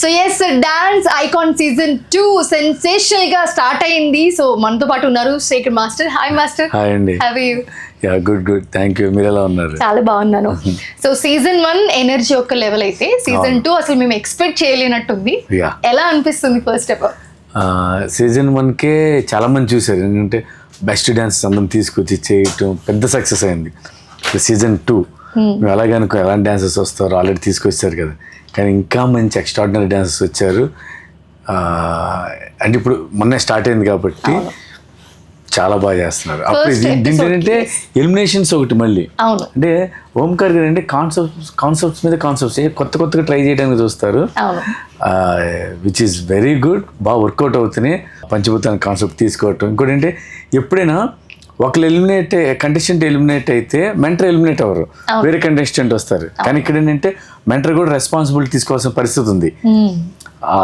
So yes, dance icon season 2 sensational గా start అయింది. So మనతో పాటు ఉన్నారు Shekhar master. Hi master. Hi అండి. How are you? Yeah good thank you. మీరు ఎలా ఉన్నారు? చాలా బాగున్నాను. సో సీజన్ 1 ఎనర్జీ ఒక లెవెల్ అయితే సీజన్ 2 అసలు మేము ఎక్స్పెక్ట్ చేయలేనట్టుంది. ఎలా అనిపిస్తుంది ఫస్ట్ ఆఫ్ ఆల్? సీజన్ 1కే చాలా మంది చూశారు, ఎందుకంటే బెస్ట్ డాన్స్ అందరం తీసుకొచ్చి చేయటం పెద్ద సక్సెస్ అయింది. సీజన్ 2 మేము అలాగే అనుకో ఎలాంటి డాన్సెస్ వస్తారో ఆల్రెడీ తీసుకొచ్చారు కదా, కానీ ఇంకా మంచి ఎక్స్ట్రాడినరీ డాన్సెస్ వచ్చారు. అంటే ఇప్పుడు మొన్నే స్టార్ట్ అయింది కాబట్టి చాలా బాగా చేస్తున్నారు. అప్పుడు ఏంటంటే ఎలిమినేషన్స్ ఒకటి మళ్ళీ అంటే ఓంకార్ గారు అంటే కాన్సెప్ట్స్ మీద కాన్సెప్ట్స్ కొత్తగా ట్రై చేయడానికి చూస్తారు, విచ్ ఈస్ వెరీ గుడ్. బాగా వర్కౌట్ అవుతున్నాయి పంచభూతాన్ని కాన్సెప్ట్ తీసుకోవటం. ఇంకోటి అంటే ఎప్పుడైనా ఒకళ్ళు కంటెస్టెంట్ ఎలిమినేట్ అయితే మెంటర్ ఎలిమినేట్ అవ్వరు, వేరే కంటెస్టెంట్ వస్తారు. కానీ ఇక్కడ ఏంటంటే మెంటర్ కూడా రెస్పాన్సిబిలిటీ తీసుకోవాల్సిన పరిస్థితి ఉంది. ఆ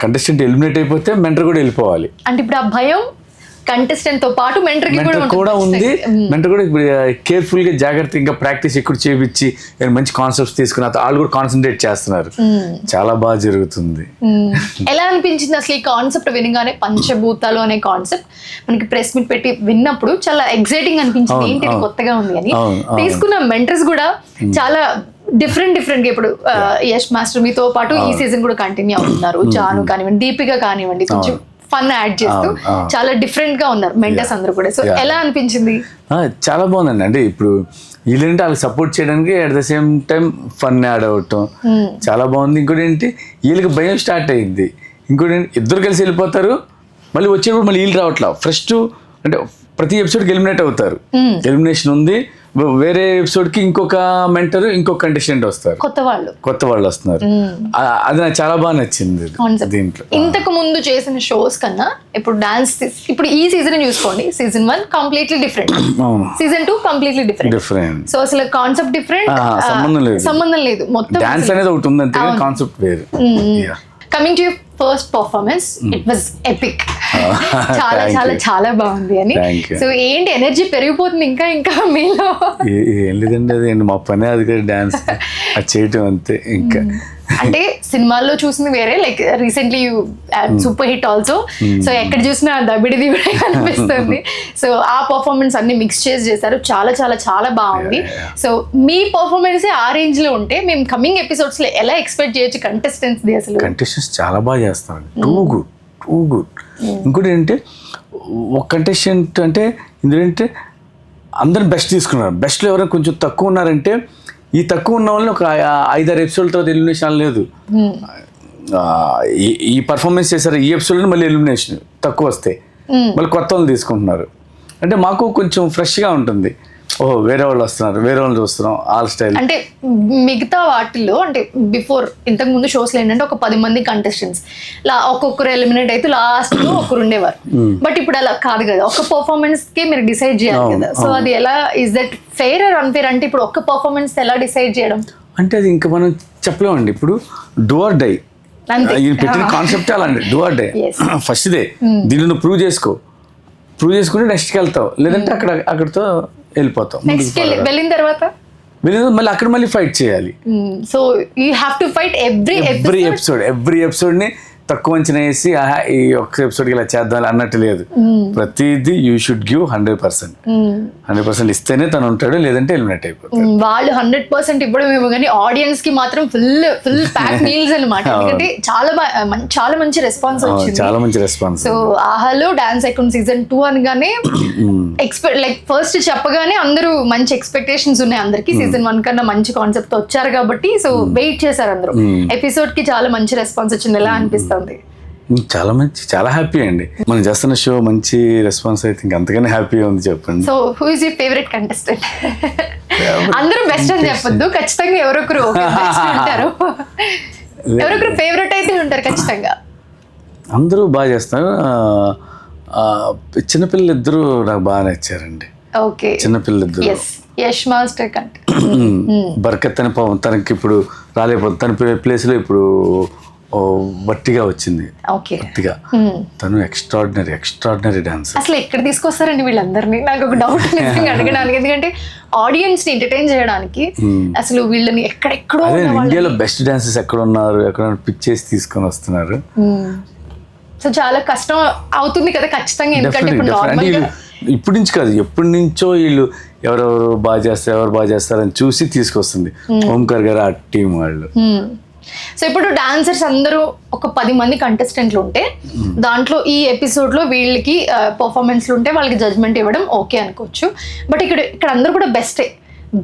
కంటెస్టెంట్ ఎలిమినేట్ అయిపోతే మెంటర్ కూడా వెళ్ళిపోవాలి. అంటే ఇప్పుడు ఆ భయం కంటెస్టెంట్ తో పాటు మెంటర్ కూడా ఉంది. మెంటర్ కూడా కేర్ఫుల్ గా జాగ్రత్తగా ఇంకా ప్రాక్టీస్ ఎక్కువ చేయించి మంచి కాన్సెప్ట్స్ తీసుకున్న వాళ్ళు కూడా కాన్సన్ట్రేట్ చేస్తున్నారు. చాలా బాగా జరుగుతుంది. ఎలా అనిపించింది అసలు ఈ కాన్సెప్ట్ వినగానే? పంచభూతాలు అనే కాన్సెప్ట్ మనకి ప్రెస్ మీట్ పెట్టి విన్నప్పుడు చాలా ఎక్సైటింగ్ అనిపించింది. ఏంటి కొత్తగా ఉంది అని. తీసుకున్న మెంటర్స్ కూడా చాలా డిఫరెంట్ గా ఇప్పుడు యష్ మాస్టర్ మీతో పాటు ఈ సీజన్ కూడా కంటిన్యూ అవుతున్నారు. జాను కానివ్వండి, దీపిక కానివ్వండి, కొంచెం ఫన్ యాడ్ చేస్తూ చాలా డిఫరెంట్ గా ఉన్నారు మెంటర్స్ అందరూ కూడా. సో ఎలా అనిపించింది? చాలా బాగుందండి. అంటే ఇప్పుడు వీళ్ళంటే వాళ్ళకి సపోర్ట్ చేయడానికి at the same time fun add అవటం చాలా బాగుంది. ఇంకోటి ఏంటి వీళ్ళకి భయం స్టార్ట్ అయ్యింది. ఇంకోటి ఏంటి ఇద్దరు కలిసి వెళ్ళిపోతారు, మళ్ళీ వచ్చేటప్పుడు మళ్ళీ వీళ్ళు రావట్లా. ఫస్ట్ అంటే ప్రతి ఎపిసోడ్కి ఎలిమినేట్ అవుతారు, ఎలిమినేషన్ ఉంది. వేరే ఎపిసోడ్ కి ఇంకొక మెంటర్ ఇంకొక కంటెస్టెంట్ వస్తారు, కొత్త వాళ్ళు వస్తున్నారు. అది నాకు చాలా బాగా నచ్చింది దీంట్లో. ఇంతకు ముందు చేసిన షోస్ కన్నా ఇప్పుడు డాన్స్ ఇప్పుడు ఈ సీజన్ చూసుకోండి, season 1 completely different, season 2 completely different. So అసలు కాన్సెప్ట్ డిఫరెంట్, సంబంధం లేదు. మొత్తం డాన్స్ అనేది ఒకటి ఉంది అంతే, కాన్సెప్ట్ వేరు. Coming to your first performance, it was epic. చాలా చాలా చాలా బాగుంది అని. సో ఏంటి ఎనర్జీ పెరిగిపోతుంది ఇంకా ఇంకా మీలో? ఏం లేదండి, అది మా పనే అది, డాన్స్ అది చేయటం అంతే. ఇంకా అంటే సినిమాల్లో చూసింది వేరే, like recently you super hit also. So ఎక్కడ చూసినా దబిడి దిబిడి అనిపిస్తుంది. సో ఆ పర్ఫార్మెన్స్ అన్ని మిక్స్ చేశారు, చాలా చాలా చాలా బాగుంది. సో మీ పర్ఫార్మెన్స్ ఆ రేంజ్ లో ఉంటే మేము కమింగ్ ఎపిసోడ్స్ లో ఎలా ఎక్స్పెక్ట్ చేయొచ్చు కంటెస్టెంట్స్? అసలు కంటెస్టెంట్స్ చాలా బాగా చేస్తారు, టూ గుడ్. ఇంకోటి ఏంటంటే ఒక కంటెస్టెంట్ అంటే ఇందులో ఏంటంటే అందరిని బెస్ట్ తీసుకున్నారు. బెస్ట్లో ఎవరైనా కొంచెం తక్కువ ఉన్నారంటే ఈ తక్కువ ఉన్న వాళ్ళని ఒక 5-6 ఎపిసోడ్ తర్వాత ఎలిమినేషన్ లేదు. ఈ పర్ఫార్మెన్స్ చేశారు ఈ ఎపిసోడ్లో మళ్ళీ ఎలిమినేషన్ తక్కువ వస్తే మళ్ళీ కొత్త వాళ్ళు తీసుకుంటున్నారు. అంటే మాకు కొంచెం ఫ్రెష్గా ఉంటుంది. ఓహో వేరే వాళ్ళు వస్తున్నారు, వేరే వాళ్ళు చూస్తున్నాం, ఆల్ స్టైల్. అంటే మిగతా వాటిల్లో అంటే బిఫోర్ ఇంతకు ముందు షోస్లో ఏంటంటే ఒక 10 మంది కంటెస్టెంట్స్ ఒక్కొక్కరు ఎలిమినేట్ అయితే లాస్ట్ లో ఒకరు ఉండేవారు. బట్ ఇప్పుడు అలా కాదు కదా, ఒక పర్ఫార్మెన్స్ కి మీరు డిసైడ్ చేయాలి కదా. సో అది ఎలా, is that fair or unfair? అంటే ఇప్పుడు ఒక్క పర్ఫార్మెన్స్ ఎలా డిసైడ్ చేయడం అంటే అది ఇంకా మనం చెప్పలేమండి. ఇప్పుడు డూ ఆర్ డై పెట్టిన కాన్సెప్ట్ అలా అండి, డూ ఆర్ డై. ఫస్ట్ దే దీన్ని ప్రూవ్ చేసుకుంటే నెక్స్ట్కి వెళ్తావు, లేదంటే అక్కడితో వెళ్ళిపోతాం. వెళ్ళిన తర్వాత మళ్ళీ అక్కడ మళ్ళీ ఫైట్ చేయాలి. So you have to fight every episode ని తక్కువ అంచనా వేసి ఈ ఒక్క ఎపిసోడ్కి ఇలా చేద్దాం అన్నట్టు లేదు. ప్రతిదీ యూ షుడ్ గివ్ 100% ఇస్తేనే తను ఉంటాడు, లేదంటే ఎలిమినేట్ అయిపోతాడు. వాళ్ళు 100% ఇవ్వడం ఏమో కానీ ఆడియన్స్ కి మాత్రం ఫుల్ ప్యాక్ మీల్స్ అన్నమాట. ఎందుకంటే చాలా మంచి రెస్పాన్స్ వచ్చింది, చాలా మంచి రెస్పాన్స్. సో ఆహాలో డాన్స్ ఐకాన్ సీజన్ 2 అనగానే లైక్ ఫస్ట్ చెప్పగానే అందరూ మంచి ఎక్స్పెక్టేషన్స్ ఉన్నాయి అందరికి. సీజన్ 1 కన్నా మంచి కాన్సెప్ట్ వచ్చారు కాబట్టి సో వెయిట్ చేశారు అందరూ. ఎపిసోడ్ కి చాలా మంచి రెస్పాన్స్ వచ్చింది. ఎలా అనిపిస్తుంది? చాలా హ్యాపీ అండి. మనం చేస్తున్న షో మంచి రెస్పాన్స్ అయితే ఇంకా అంతకన్నా హ్యాపీగా ఉంది. చెప్పండి. So who is your favourite contestant? అందరూ బెస్ట్ అని చెప్పొద్దు, ఖచ్చితంగా ఎవరొకరు ఉంటారు, ఎవరొకరు ఫేవరెట్ అయితే ఉంటారు ఖచ్చితంగా. అందరూ బాగా చేస్తారు. చిన్నపిల్లలు ఇద్దరు నాకు బాగా నచ్చారండి. ఓకే, చిన్నపిల్లలు ఇద్దరు. యష్ మాస్టర్ కంటే బర్కత్ అని తనకి ఇప్పుడు రాలేకపోతుంది, తన ప్లేస్లో ఇప్పుడు వట్టిగా వచ్చింది. ఓకే. వట్టిగా తను ఎక్స్ట్రాడినరీ డాన్సర్. అసలు ఎక్కడ తీసుకొస్తారండి వీళ్ళందరినీ? నాకు ఒక డౌట్ అడగడానికి, ఎందుకంటే ఆడియన్స్ ని ఎంటర్టైన్ చేయడానికి అసలు వీళ్ళని ఎక్కడెక్కడో ఇండియాలో బెస్ట్ డాన్సర్స్ ఎక్కడ ఉన్నారు పిక్ చేసి తీసుకొని వస్తున్నారు. సో చాలా కష్టం అవుతుంది కదా ఖచ్చితంగా, ఎందుకంటే ఇప్పుడు నార్మల్ గా ఇప్పటి నుంచి కాదు, ఎప్పటి నుంచో వీళ్ళు ఎవరెవరు బాగా చేస్తారని చూసి తీసుకొస్తుంది ఓంకార్ గారు ఆ టీం వాళ్ళు. సో ఇప్పుడు డాన్సర్స్ అందరూ ఒక 10 మంది కంటెస్టెంట్లు ఉంటే దాంట్లో ఈ ఎపిసోడ్ లో వీళ్ళకి పర్ఫార్మెన్స్లు ఉంటే వాళ్ళకి జడ్జ్మెంట్ ఇవ్వడం ఓకే అనుకోవచ్చు. బట్ ఇక్కడ అందరూ కూడా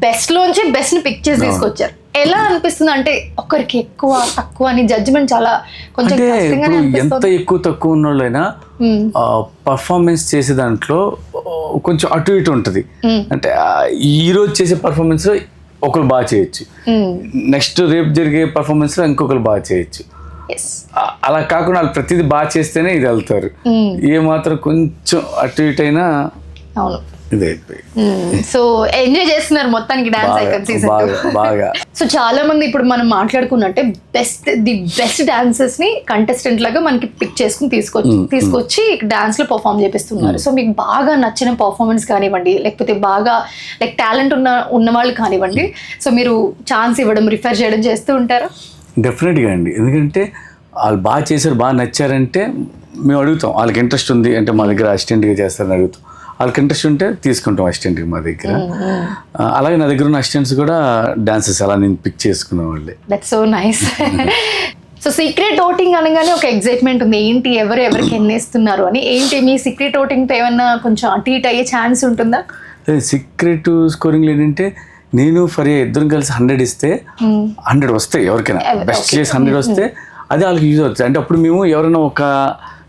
బెస్ట్ లోంచి బెస్ట్ ని పిక్ చేసి తీసుకొచ్చారు. ఎలా అనిపిస్తుంది అంటే ఒకరికి ఎక్కువ తక్కువ అని జడ్జ్మెంట్ చాలా కొంచెం కష్టంగానే అనిపిస్తుంది. ఎంత ఎక్కువ తక్కువ ఉన్న వాళ్ళైనా పర్ఫార్మెన్స్ చేసే దాంట్లో కొంచెం అటు ఇటు ఉంటుంది. అంటే ఈ రోజు చేసే పర్ఫార్మెన్స్ లో ఒకరు బాగా చేయొచ్చు, నెక్స్ట్ రేపు జరిగే పర్ఫార్మెన్స్ లో ఇంకొకరు బాగా చేయొచ్చు. అలా కాకుండా వాళ్ళు ప్రతిదీ బాగా చేస్తేనే ఇది వెళ్తారు. ఏ మాత్రం కొంచెం అటు ఇటు అయినా సో ఎంజాయ్ చేస్తున్నారు మొత్తానికి డాన్స్ ఐకాన్ సీజన్ 2 సో చాలా మంది ఇప్పుడు మనం మాట్లాడుకున్నట్టే ది బెస్ట్ డాన్సర్స్ ని కంటెస్టెంట్ లాగా మనకి పిక్ చేసుకుని తీసుకొచ్చి డాన్స్ లో పర్ఫామ్ చేపిస్తున్నారు. సో మీకు బాగా నచ్చిన పర్ఫార్మెన్స్ కానివ్వండి, లేకపోతే బాగా లైక్ టాలెంట్ ఉన్న వాళ్ళు కానివ్వండి, సో మీరు ఛాన్స్ ఇవ్వడం రిఫర్ చేయడం చేస్తూ ఉంటారా? డెఫినెట్గా అండి, ఎందుకంటే వాళ్ళు బాగా చేశారు, బాగా నచ్చారంటే మేము అడుగుతాం. వాళ్ళకి ఇంట్రెస్ట్ ఉంది అంటే మా దగ్గర అసిస్టెంట్గా చేస్తారని అడుగుతాం. వాళ్ళకి ఇంట్రెస్ట్ ఉంటే తీసుకుంటాం అసిస్టెంట్కి మా దగ్గర. అలాగే నా దగ్గర ఉన్న అసిస్టెంట్స్ కూడా డాన్సెస్ అలా నేను పిక్ చేసుకునే వాళ్ళే. That's so nice. So secret voting అనగానే ఒక ఎగ్జైట్మెంట్ ఉంది, ఏంటి ఎవరికి ఎన్నేస్తున్నారు అని. ఏంటి మీ సీక్రెట్ ఓటింగ్తో ఏమన్నా కొంచెం అటు ఇటు అయ్యే ఛాన్స్ ఉంటుందా? సీక్రెట్ స్కోరింగ్ ఏంటంటే నేను ఫరియా ఇద్దరం కలిసి 100 ఇస్తే 100 వస్తాయి ఎవరికైనా, బెస్ట్ చేసి 100 వస్తే అది వాళ్ళకి యూజ్ అవుతుంది. అంటే అప్పుడు మేము ఎవరైనా ఒక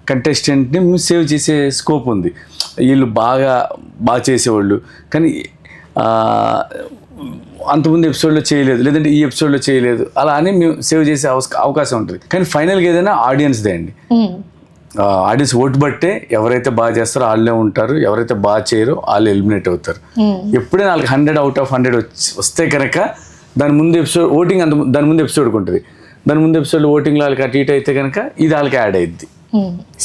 కంటెస్టెంట్ని మేము సేవ్ చేసే స్కోప్ ఉంది. వీళ్ళు బాగా చేసేవాళ్ళు కానీ అంతకుముందు ఎపిసోడ్లో చేయలేదు, లేదంటే ఈ ఎపిసోడ్లో చేయలేదు, అలా అని మేము సేవ్ చేసే అవకాశం ఉంటుంది. కానీ ఫైనల్గా ఏదైనా ఆడియన్స్దే అండి. ఆడియన్స్ ఓటు బట్టే ఎవరైతే బాగా చేస్తారో వాళ్ళే ఉంటారు, ఎవరైతే బాగా చేయరో వాళ్ళు ఎలిమినేట్ అవుతారు. ఎప్పుడైనా వాళ్ళకి 100 out of 100 వస్తే కనుక దాని ముందు ఎపిసోడ్ ఓటింగ్ దాని ముందు ఎపిసోడ్కి ఉంటుంది. దాని ముందు ఎపిసోడ్ ఓటింగ్లో వాళ్ళకి అటు ఇటు అయితే కనుక ఇది వాళ్ళకి యాడ్ అయ్యిద్ది.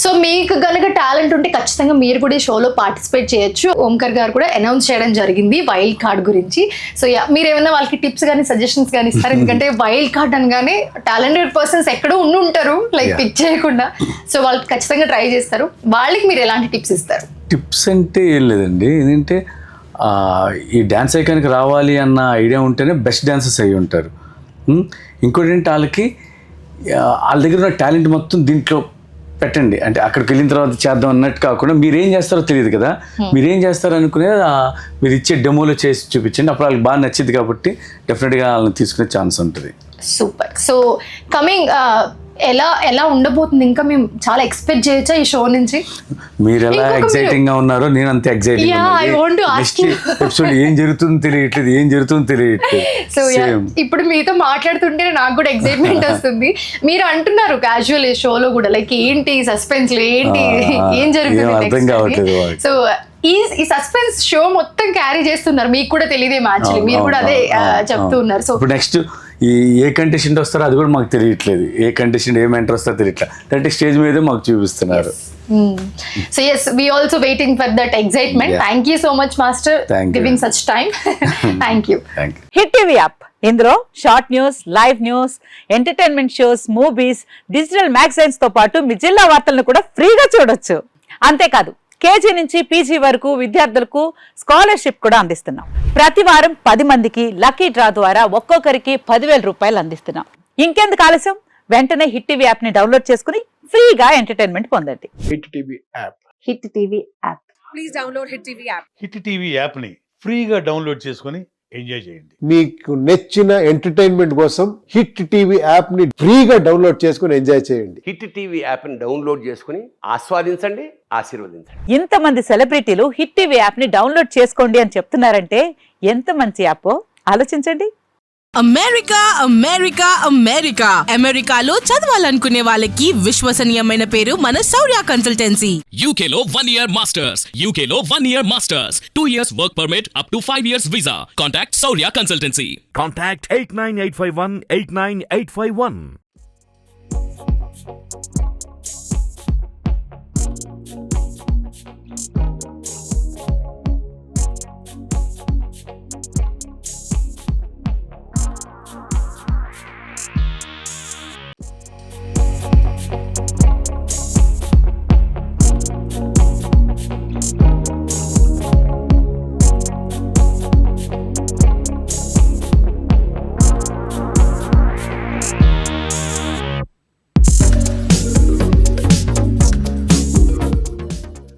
సో మీకు కనుక టాలెంట్ ఉంటే ఖచ్చితంగా మీరు కూడా ఈ షోలో పార్టిసిపేట్ చేయొచ్చు. ఓంకార్ గారు కూడా అనౌన్స్ చేయడం జరిగింది వైల్డ్ కార్డ్ గురించి. సో మీరు ఏమైనా వాళ్ళకి టిప్స్ కానీ సజెషన్స్ కానీ ఇస్తారు? ఎందుకంటే వైల్డ్ కార్డ్ అనగానే టాలెంటెడ్ పర్సన్స్ ఎక్కడో ఉంటారు లైక్ పిక్ చేయకుండా, సో వాళ్ళు ఖచ్చితంగా ట్రై చేస్తారు. వాళ్ళకి మీరు ఎలాంటి టిప్స్ ఇస్తారు? టిప్స్ అంటే ఏం లేదండి, ఏంటంటే ఈ డ్యాన్స్ ఐకాన్కి రావాలి అన్న ఐడియా ఉంటేనే బెస్ట్ డాన్సర్స్ అయ్యి ఉంటారు. ఇంకోటి ఏంటంటే వాళ్ళ దగ్గర ఉన్న టాలెంట్ మొత్తం దీంట్లో పెట్టండి. అంటే అక్కడికి వెళ్ళిన తర్వాత చేద్దాం అన్నట్టు కాకుండా మీరేం చేస్తారో తెలియదు కదా, మీరేం చేస్తారో అనుకునే మీరు ఇచ్చే డెమోలో చేసి చూపించండి. అప్పుడు వాళ్ళకి బాగా నచ్చింది కాబట్టి డెఫినెట్గా వాళ్ళని తీసుకునే ఛాన్స్ ఉంటుంది. సూపర్. సో కమింగ్ ఎలా ఉండబోతుంది, ఇంకా మేము చాలా ఎక్స్పెక్ట్ చేయొచ్చా ఈ షో నుంచి? మీరు ఎలా ఎక్సైటింగ్ గా ఉన్నారో నేను అంతే ఎక్సైటింగ్. ఎపిసోడ్ ఏం జరుగుతుందో తెలియట్లేదు. సో ఇప్పుడు మీతో మాట్లాడుతుంటే నాకు కూడా ఎక్సైట్మెంట్ వస్తుంది. మీరు అంటున్నారు క్యాజువల్ ఈ షోలో కూడా లైక్ ఏంటి సస్పెన్స్, ఏంటి ఏం జరుగుతుంది. సో ఈ సస్పెన్స్ షో మొత్తం క్యారీ చేస్తున్నారు, మీకు కూడా తెలియదే మ్యాచ్, మీరు కూడా అదే చెప్తూ ఉన్నారు. సో నెక్స్ట్ ఏ కంటెస్టెంట్ వస్తారో అది కూడా మాకు తెలియట్లేదు, ఏ కంటెస్టెంట్ ఏం ఎంటర్ వస్తారో తెలియట్లేదు. అంటే స్టేజ్ మీదే మాకు చూపిస్తున్నారు. So yes, we also waiting for that excitement. Yeah. Thank you so much, Master, giving such time. Thank you. Hit TV app, ఇందులో short news, live news, entertainment shows, movies, digital magazines తో పాటు మీ జిల్లా వార్తలను కూడా ఫ్రీగా చూడొచ్చు. అంతేకాదు KG నుంచి పీజీ వరకు విద్యార్థులకు స్కాలర్షిప్ కూడా అందిస్తున్నాం. ప్రతి వారం 10 మందికి లక్కీ డ్రా ద్వారా ఒక్కొక్కరికి 10,000 రూపాయలు అందిస్తున్నాం. ఇంకెందుకు ఆలస్యం, వెంటనే హిట్ టీవీ యాప్ ని డౌన్లోడ్ చేసుకుని ఫ్రీగా ఎంటర్టైన్మెంట్ పొందండి. Hit TV app. Hit TV app. Please download hit TV app. Hit TV app ని ఫ్రీగా డౌన్లోడ్ చేసుకుని ఎంజాయ్ చేయండి. మీకు నచ్చిన ఎంటర్టైన్మెంట్ కోసం హిట్ టీవీ యాప్ ని ఫ్రీగా డౌన్లోడ్ చేసుకుని ఎంజాయ్ చేయండి. హిట్ టీవీ యాప్ ని డౌన్లోడ్ చేసుకుని ఆస్వాదించండి, ఆశీర్వదించండి. ఇంతమంది సెలబ్రిటీలు హిట్ టీవీ యాప్ ని డౌన్లోడ్ చేసుకోండి అని చెప్తున్నారంటే ఎంత మంచి యాప్ ఆలోచించండి. అమెరికా అమెరికాలో చదవాలనుకునే వాళ్ళకి విశ్వసనీయమైన పేరు మన శౌర్య కన్సల్టెన్సీ. UK లో 1 year masters, UK లో 1 year masters, 2 years work permit up to 5 years visa. Contact Saurya Consultancy. Contact 89851 89851.